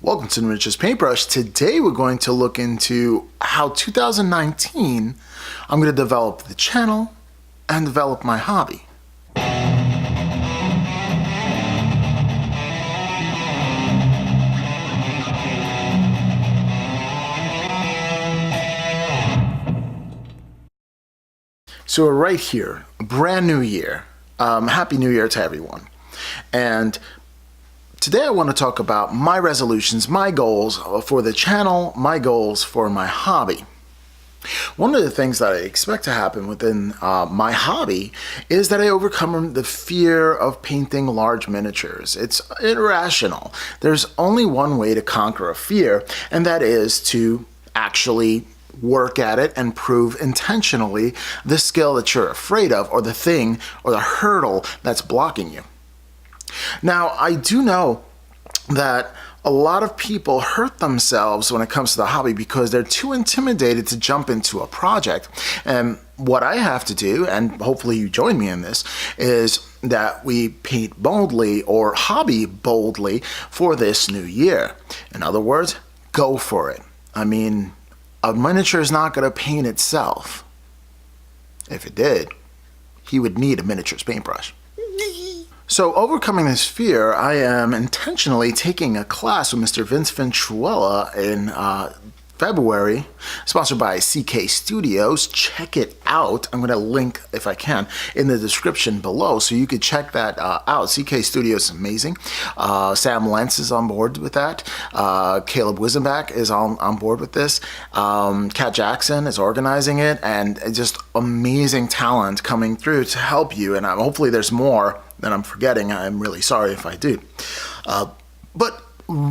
Welcome to Miniatures Paintbrush. Today we're going to look into how 2019 I'm going to develop the channel and develop my hobby. So we're right here, a brand new year. Happy New Year to everyone. And today I want to talk about my resolutions, my goals for the channel, my goals for my hobby. One of the things that I expect to happen within my hobby is that I overcome the fear of painting large miniatures. It's irrational. There's only one way to conquer a fear, and that is to actually work at it and prove intentionally the skill that you're afraid of, or the thing or the hurdle that's blocking you. Now, I do know that a lot of people hurt themselves when it comes to the hobby because they're too intimidated to jump into a project. And what I have to do, and hopefully you join me in this, is that we paint boldly or hobby boldly for this new year. In other words, go for it. I mean, a miniature is not going to paint itself. If it did, he would need a miniatures paintbrush. So overcoming this fear, I am intentionally taking a class with Mr. Vince Ventuella in February, sponsored by CK Studios. Check it out. I'm going to link, if I can, in the description below so you could check that out. CK Studios is amazing. Sam Lentz is on board with that. Caleb Wisenbach is on board with this. Kat Jackson is organizing it, and just amazing talent coming through to help you. And hopefully there's more that I'm forgetting. I'm really sorry if I do. But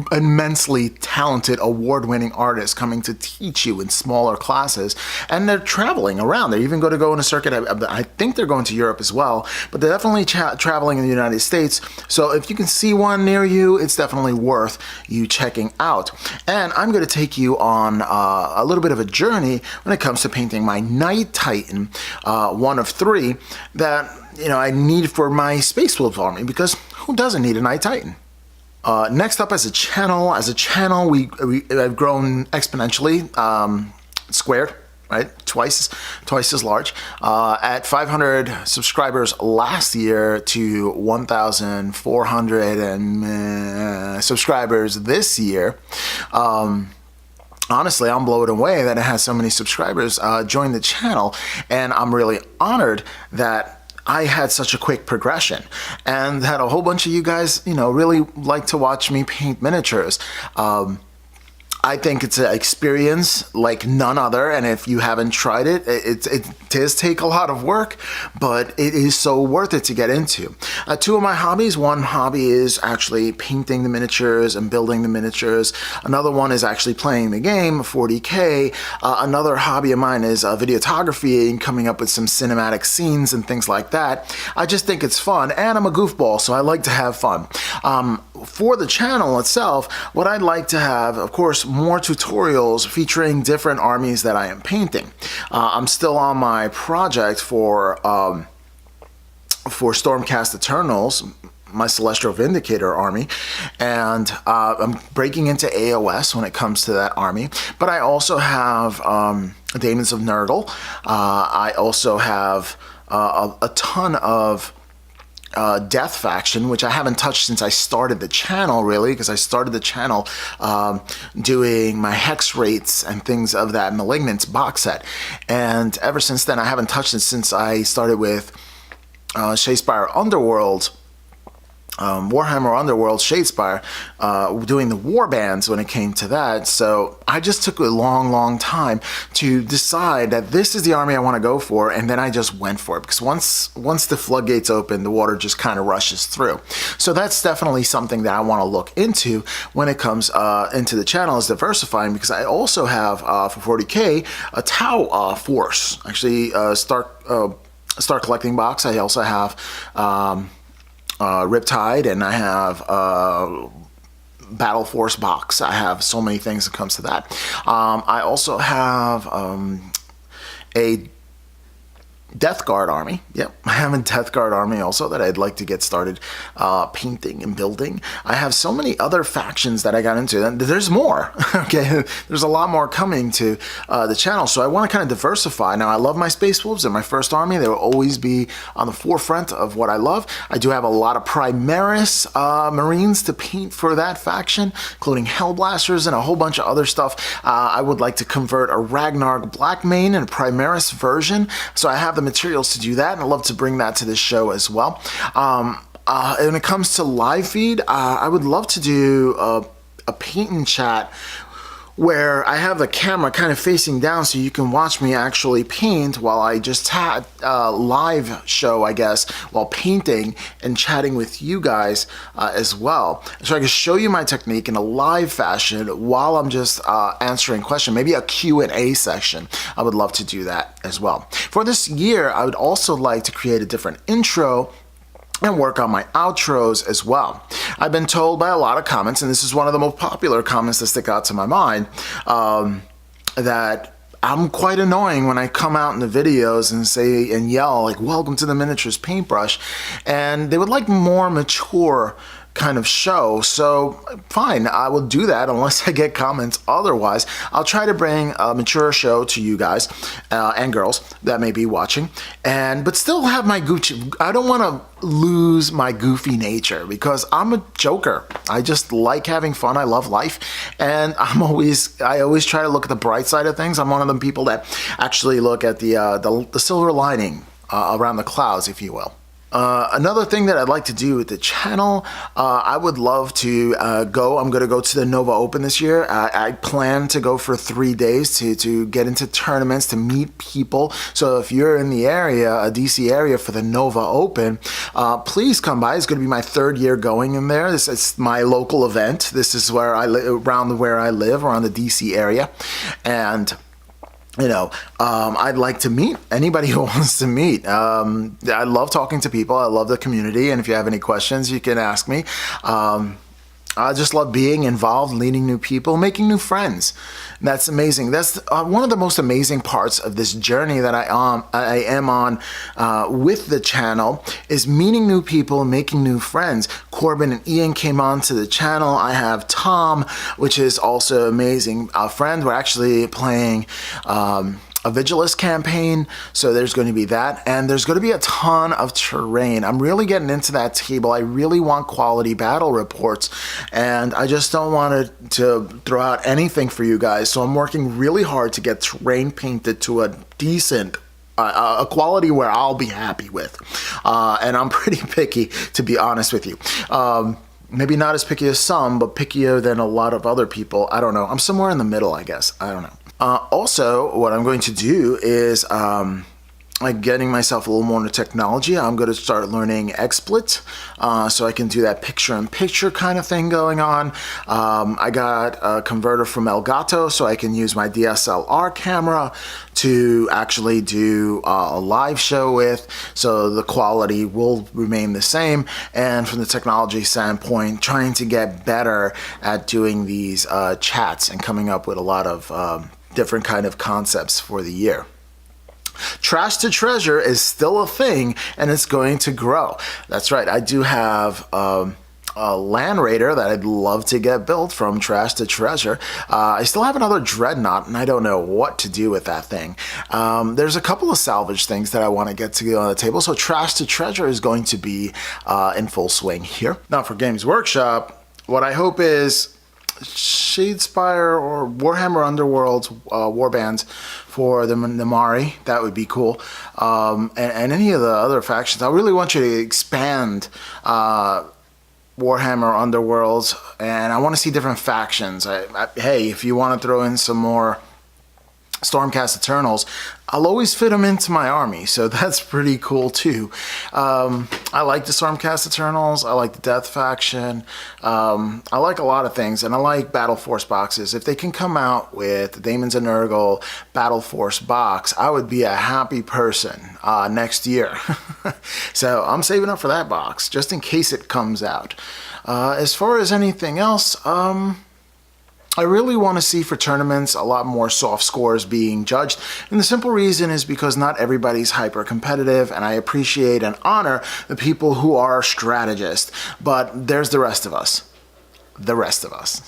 immensely talented, award-winning artists coming to teach you in smaller classes, and they're traveling around. They're even going to go on a circuit. I think they're going to Europe as well, but they're definitely traveling in the United States. So if you can see one near you, it's definitely worth you checking out. And I'm going to take you on a little bit of a journey when it comes to painting my Knight Titan, one of three that I need for my Space Wolf army, because who doesn't need a Knight Titan? Next up, as a channel, I've grown exponentially, squared, right? Twice as large. At 500 subscribers last year to 1,400 subscribers this year. Honestly, I'm blown away that it has so many subscribers join the channel, and I'm really honored that I had such a quick progression, and that a whole bunch of you guys, really like to watch me paint miniatures. I think it's an experience like none other, and if you haven't tried it, it does take a lot of work, but it is so worth it to get into. Two of my hobbies: one hobby is actually painting the miniatures and building the miniatures. Another one is actually playing the game, 40K. Another hobby of mine is videography and coming up with some cinematic scenes and things like that. I just think it's fun, and I'm a goofball, so I like to have fun. For the channel itself, what I'd like to have, of course, more tutorials featuring different armies that I am painting. I'm still on my project for Stormcast Eternals, my Celestial Vindicator army, and I'm breaking into AOS when it comes to that army. But I also have Daemons of Nurgle. I also have a ton of Death Faction, which I haven't touched since I started the channel, really, because I started the channel doing my Hex rates and things of that Malignance box set, and ever since then I haven't touched it since I started with Shadespire Underworld, Warhammer Underworld Shadespire, doing the war bands when it came to that. So I just took a long time to decide that this is the army I want to go for, and then I just went for it, because once the floodgates open, the water just kind of rushes through. So that's definitely something that I want to look into when it comes into the channel, is diversifying, because I also have for 40K a Tau force, actually start collecting box. I also have Riptide, and I have Battle Force box. I have so many things that comes to that. I also have a Death Guard army. Yep, I have a Death Guard army also that I'd like to get started painting and building. I have so many other factions that I got into, and there's more. Okay, there's a lot more coming to the channel, so I want to kind of diversify. Now, I love my Space Wolves. They're my first army. They will always be on the forefront of what I love. I do have a lot of Primaris Marines to paint for that faction, including Hellblasters and a whole bunch of other stuff. I would like to convert a Ragnar Blackmane and a Primaris version, so I have the materials to do that, and I'd love to bring that to this show as well. When it comes to live feed, I would love to do a paint and chat where I have the camera kind of facing down so you can watch me actually paint while I just live show, I guess, while painting and chatting with you guys as well. So I can show you my technique in a live fashion while I'm just answering questions, maybe a Q&A section. I would love to do that as well. For this year, I would also like to create a different intro and work on my outros as well. I've been told by a lot of comments, and this is one of the most popular comments that stick out to my mind, that I'm quite annoying when I come out in the videos and say and yell like, "Welcome to the Miniatures Paintbrush," and they would like more mature kind of show. So fine, I will do that unless I get comments otherwise. I'll try to bring a mature show to you guys and girls that may be watching, but still have my Gucci. I don't want to lose my goofy nature because I'm a joker. I just like having fun. I love life, and I always try to look at the bright side of things. I'm one of the people that actually look at the silver lining around the clouds, if you will. Another thing that I'd like to do with the channel, I would love to I'm going to go to the Nova Open this year. I plan to go for 3 days to get into tournaments, to meet people. So if you're in the area, a DC area for the Nova Open, please come by. It's going to be my 3rd year going in there. This is my local event. This is where I live, around where I live, around the DC area. And I'd like to meet anybody who wants to meet. I love talking to people. I love the community. And if you have any questions, you can ask me. I just love being involved, meeting new people, making new friends. And that's amazing. That's one of the most amazing parts of this journey that I am on with the channel, is meeting new people, making new friends. Corbin and Ian came on to the channel. I have Tom, which is also amazing. A friend. We're actually playing a Vigilus campaign, so there's going to be that, and there's going to be a ton of terrain. I'm really getting into that table. I really want quality battle reports, and I just don't want to throw out anything for you guys, so I'm working really hard to get terrain painted to a decent a quality where I'll be happy with, and I'm pretty picky, to be honest with you. Maybe not as picky as some, but pickier than a lot of other people. I don't know. I'm somewhere in the middle, I guess. I don't know. Also, what I'm going to do is getting myself a little more into technology. I'm going to start learning XSplit, so I can do that picture-in-picture kind of thing going on. I got a converter from Elgato, so I can use my DSLR camera to actually do a live show with, so the quality will remain the same. And from the technology standpoint, trying to get better at doing these chats and coming up with a lot of different kind of concepts for the year. Trash to Treasure is still a thing, and it's going to grow. That's right, I do have a Land Raider that I'd love to get built from Trash to Treasure. I still have another Dreadnought, and I don't know what to do with that thing. There's a couple of salvage things that I want to get on the table, so Trash to Treasure is going to be in full swing here. Now for Games Workshop, what I hope is Shadespire or Warhammer Underworld's warbands for the Namari. That would be cool. And any of the other factions. I really want you to expand Warhammer Underworlds, and I want to see different factions. Hey, if you want to throw in some more Stormcast Eternals, I'll always fit them into my army, so that's pretty cool too. I like the Stormcast Eternals, I like the Death faction, I like a lot of things, and I like Battle Force boxes. If they can come out with the Daemons of Nurgle Battle Force box, I would be a happy person next year. So I'm saving up for that box, just in case it comes out. As far as anything else, I really want to see for tournaments a lot more soft scores being judged, and the simple reason is because not everybody's hyper competitive, and I appreciate and honor the people who are strategists, but there's the rest of us. The rest of us.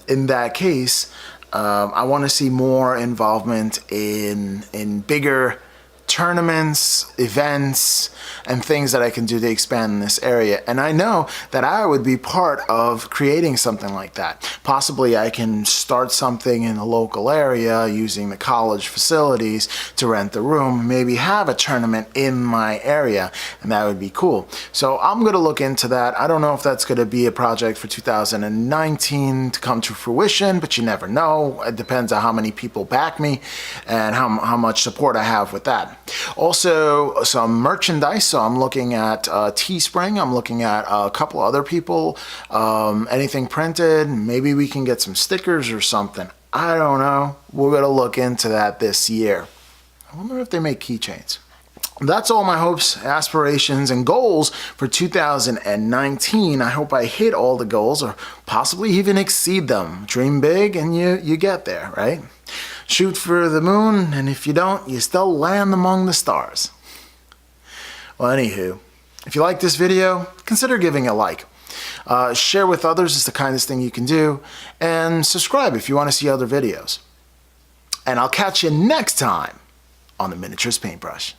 In that case, I want to see more involvement in bigger tournaments, events, and things that I can do to expand in this area. And I know that I would be part of creating something like that. Possibly I can start something in a local area using the college facilities to rent the room, maybe have a tournament in my area, and that would be cool. So I'm going to look into that. I don't know if that's going to be a project for 2019 to come to fruition, but you never know. It depends on how many people back me and how much support I have with that. Also, some merchandise. So I'm looking at Teespring. I'm looking at a couple other people. Anything printed. Maybe we can get some stickers or something. I don't know. We're going to look into that this year. I wonder if they make keychains. That's all my hopes, aspirations, and goals for 2019. I hope I hit all the goals or possibly even exceed them. Dream big and you get there, right? Shoot for the moon, and if you don't, you still land among the stars. Well, anywho, if you like this video, consider giving a like. Share with others is the kindest thing you can do. And subscribe if you want to see other videos. And I'll catch you next time on the Miniatures Paintbrush.